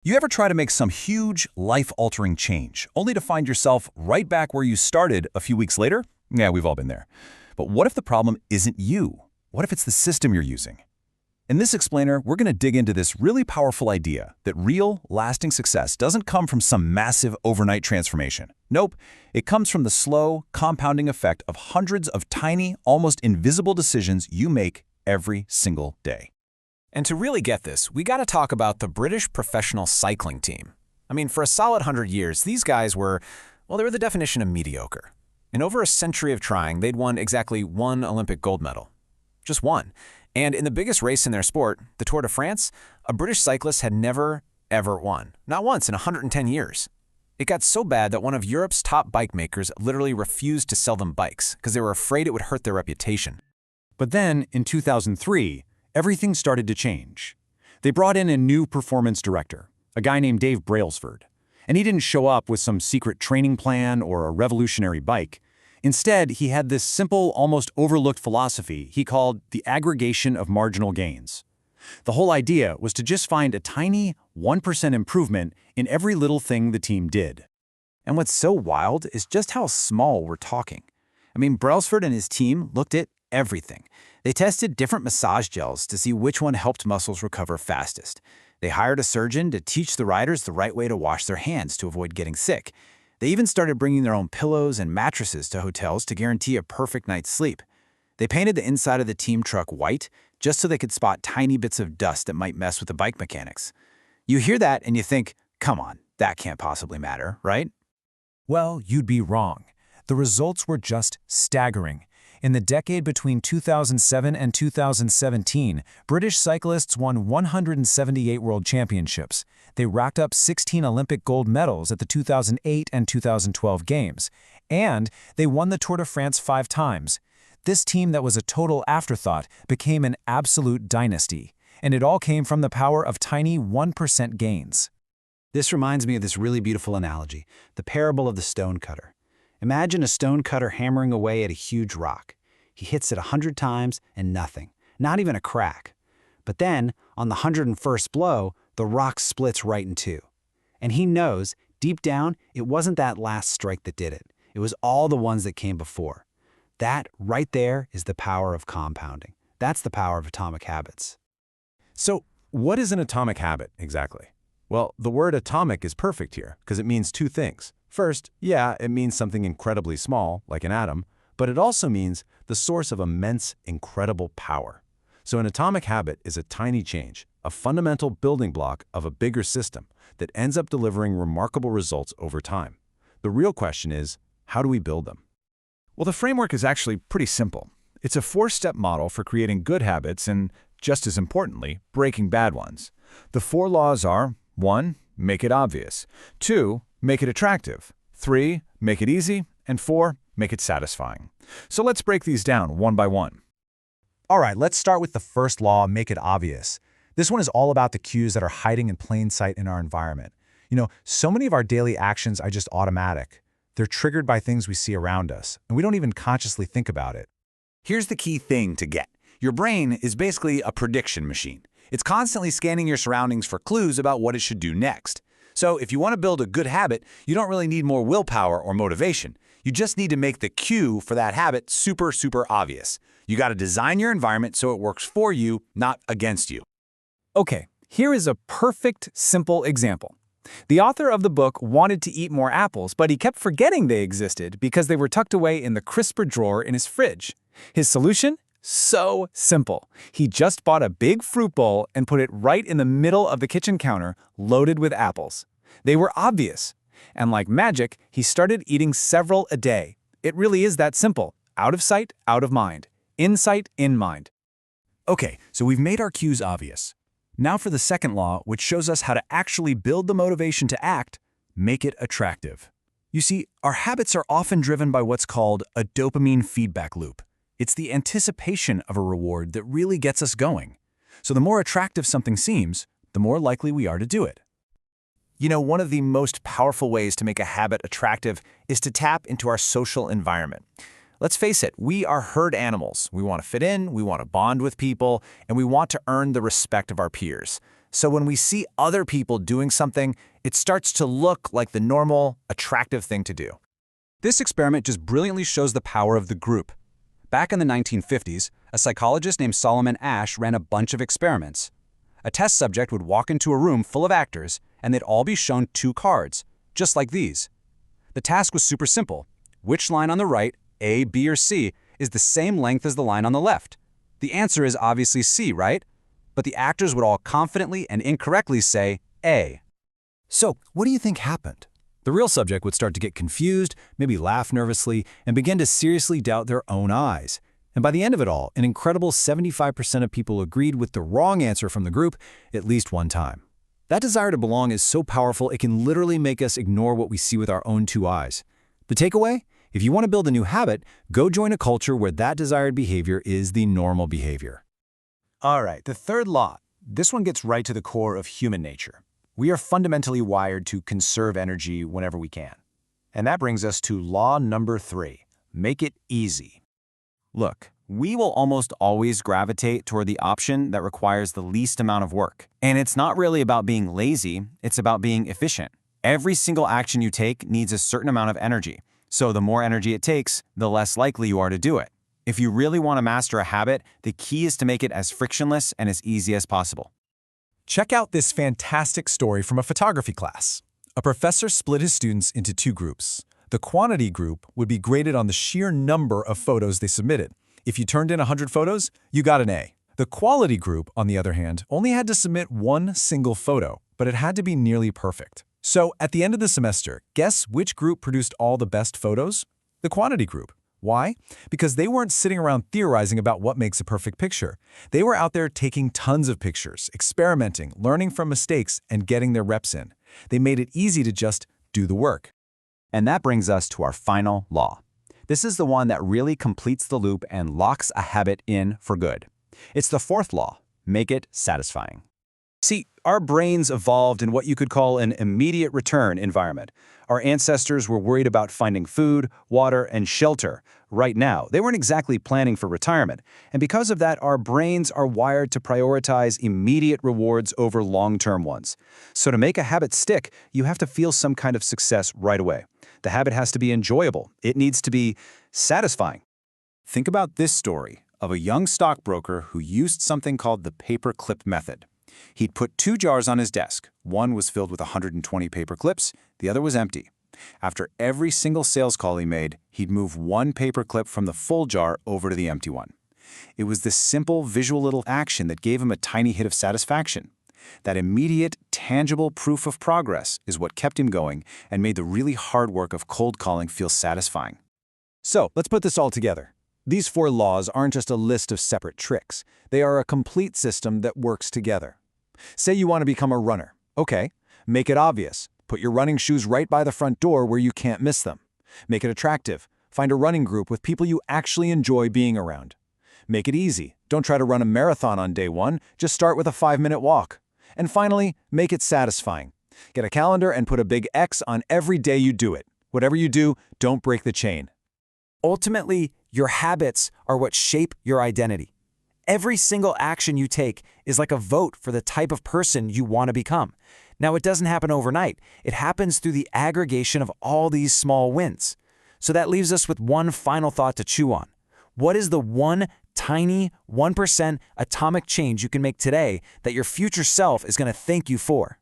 You ever try to make some huge, life-altering change, only to find yourself right back where you started a few weeks later? Yeah, we've all been there. But what if the problem isn't you? What if it's the system you're using? In this explainer, we're going to dig into this really powerful idea that real, lasting success doesn't come from some massive overnight transformation. Nope, it comes from the slow, compounding effect of hundreds of tiny, almost invisible decisions you make every single day. And to really get this, we got to talk about the British professional cycling team. I mean, for a solid 100 years, these guys were, well, they were the definition of mediocre. In over a century of trying, they'd won exactly one Olympic gold medal. Just one. And in the biggest race in their sport, the Tour de France, a British cyclist had never, ever won. Not once in 110 years. It got so bad that one of Europe's top bike makers literally refused to sell them bikes because they were afraid it would hurt their reputation. But then, in 2003, everything started to change. They brought in a new performance director, a guy named Dave Brailsford. And he didn't show up with some secret training plan or a revolutionary bike. Instead, he had this simple, almost overlooked philosophy he called the aggregation of marginal gains. The whole idea was to just find a tiny 1% improvement in every little thing the team did. And what's so wild is just how small we're talking. I mean, Brailsford and his team looked at everything. They tested different massage gels to see which one helped muscles recover fastest. They hired a surgeon to teach the riders the right way to wash their hands to avoid getting sick. They even started bringing their own pillows and mattresses to hotels to guarantee a perfect night's sleep. They painted the inside of the team truck white just so they could spot tiny bits of dust that might mess with the bike mechanics. You hear that and you think, come on, that can't possibly matter, right? Well, you'd be wrong. The results were just staggering. In the decade between 2007 and 2017, British cyclists won 178 world championships. They racked up 16 Olympic gold medals at the 2008 and 2012 Games. And they won the Tour de France 5 times. This team that was a total afterthought became an absolute dynasty. And it all came from the power of tiny 1% gains. This reminds me of this really beautiful analogy, the parable of the stonecutter. Imagine a stonecutter hammering away at a huge rock. He hits it 100 times and nothing, not even a crack. But then, on the 101st blow, the rock splits right in two. And he knows, deep down, it wasn't that last strike that did it. It was all the ones that came before. That, right there, is the power of compounding. That's the power of atomic habits. So, what is an atomic habit, exactly? Well, the word atomic is perfect here, because it means two things. First, yeah, it means something incredibly small, like an atom, but it also means the source of immense, incredible power. So an atomic habit is a tiny change, a fundamental building block of a bigger system that ends up delivering remarkable results over time. The real question is, how do we build them? Well, the framework is actually pretty simple. It's a 4-step model for creating good habits and, just as importantly, breaking bad ones. The 4 laws are: 1. Make it obvious. 2. Make it attractive. 3. Make it easy. And 4. Make it satisfying. So let's break these down one by one. All right, let's start with the first law, make it obvious. This one is all about the cues that are hiding in plain sight in our environment. So many of our daily actions are just automatic. They're triggered by things we see around us, and we don't even consciously think about it. Here's the key thing to get. Your brain is basically a prediction machine. It's constantly scanning your surroundings for clues about what it should do next. So if you want to build a good habit, you don't really need more willpower or motivation. You just need to make the cue for that habit super, super obvious. You got to design your environment so it works for you, not against you. Okay, here is a perfect, simple example. The author of the book wanted to eat more apples, but he kept forgetting they existed because they were tucked away in the crisper drawer in his fridge. His solution? So simple. He just bought a big fruit bowl and put it right in the middle of the kitchen counter, loaded with apples. They were obvious. And like magic, he started eating several a day. It really is that simple. Out of sight, out of mind. In sight, in mind. Okay, so we've made our cues obvious. Now for the second law, which shows us how to actually build the motivation to act, make it attractive. You see, our habits are often driven by what's called a dopamine feedback loop. It's the anticipation of a reward that really gets us going. So the more attractive something seems, the more likely we are to do it. One of the most powerful ways to make a habit attractive is to tap into our social environment. Let's face it, we are herd animals. We want to fit in, we want to bond with people, and we want to earn the respect of our peers. So when we see other people doing something, it starts to look like the normal, attractive thing to do. This experiment just brilliantly shows the power of the group. Back in the 1950s, a psychologist named Solomon Asch ran a bunch of experiments. A test subject would walk into a room full of actors, and they'd all be shown 2 cards, just like these. The task was super simple. Which line on the right, A, B, or C, is the same length as the line on the left? The answer is obviously C, right? But the actors would all confidently and incorrectly say A. So, what do you think happened? The real subject would start to get confused, maybe laugh nervously, and begin to seriously doubt their own eyes. And by the end of it all, an incredible 75% of people agreed with the wrong answer from the group at least one time. That desire to belong is so powerful it can literally make us ignore what we see with our own 2 eyes. The takeaway? If you want to build a new habit, go join a culture where that desired behavior is the normal behavior. All right, the third law. This one gets right to the core of human nature. We are fundamentally wired to conserve energy whenever we can. And that brings us to law number 3. Make it easy. Look, we will almost always gravitate toward the option that requires the least amount of work. And it's not really about being lazy, it's about being efficient. Every single action you take needs a certain amount of energy. So the more energy it takes, the less likely you are to do it. If you really want to master a habit, the key is to make it as frictionless and as easy as possible. Check out this fantastic story from a photography class. A professor split his students into 2 groups. The quantity group would be graded on the sheer number of photos they submitted. If you turned in 100 photos, you got an A. The quality group, on the other hand, only had to submit 1 single photo, but it had to be nearly perfect. So, at the end of the semester, guess which group produced all the best photos? The quantity group. Why? Because they weren't sitting around theorizing about what makes a perfect picture. They were out there taking tons of pictures, experimenting, learning from mistakes, and getting their reps in. They made it easy to just do the work. And that brings us to our final law. This is the one that really completes the loop and locks a habit in for good. It's the 4th law. Make it satisfying. See, our brains evolved in what you could call an immediate return environment. Our ancestors were worried about finding food, water, and shelter right now. They weren't exactly planning for retirement. And because of that, our brains are wired to prioritize immediate rewards over long-term ones. So to make a habit stick, you have to feel some kind of success right away. The habit has to be enjoyable. It needs to be satisfying. Think about this story of a young stockbroker who used something called the paperclip method. He'd put 2 jars on his desk. One was filled with 120 paper clips, the other was empty. After every single sales call he made, he'd move 1 paper clip from the full jar over to the empty one. It was this simple visual little action that gave him a tiny hit of satisfaction. That immediate, tangible proof of progress is what kept him going and made the really hard work of cold calling feel satisfying. So, let's put this all together. These 4 laws aren't just a list of separate tricks. They are a complete system that works together. Say you want to become a runner. Okay, make it obvious. Put your running shoes right by the front door where you can't miss them. Make it attractive. Find a running group with people you actually enjoy being around. Make it easy. Don't try to run a marathon on day 1. Just start with a 5-minute walk. And finally, make it satisfying. Get a calendar and put a big X on every day you do it. Whatever you do, don't break the chain. Ultimately, your habits are what shape your identity. Every single action you take is like a vote for the type of person you want to become. Now, it doesn't happen overnight. It happens through the aggregation of all these small wins. So that leaves us with one final thought to chew on. What is the one tiny 1% atomic change you can make today that your future self is going to thank you for?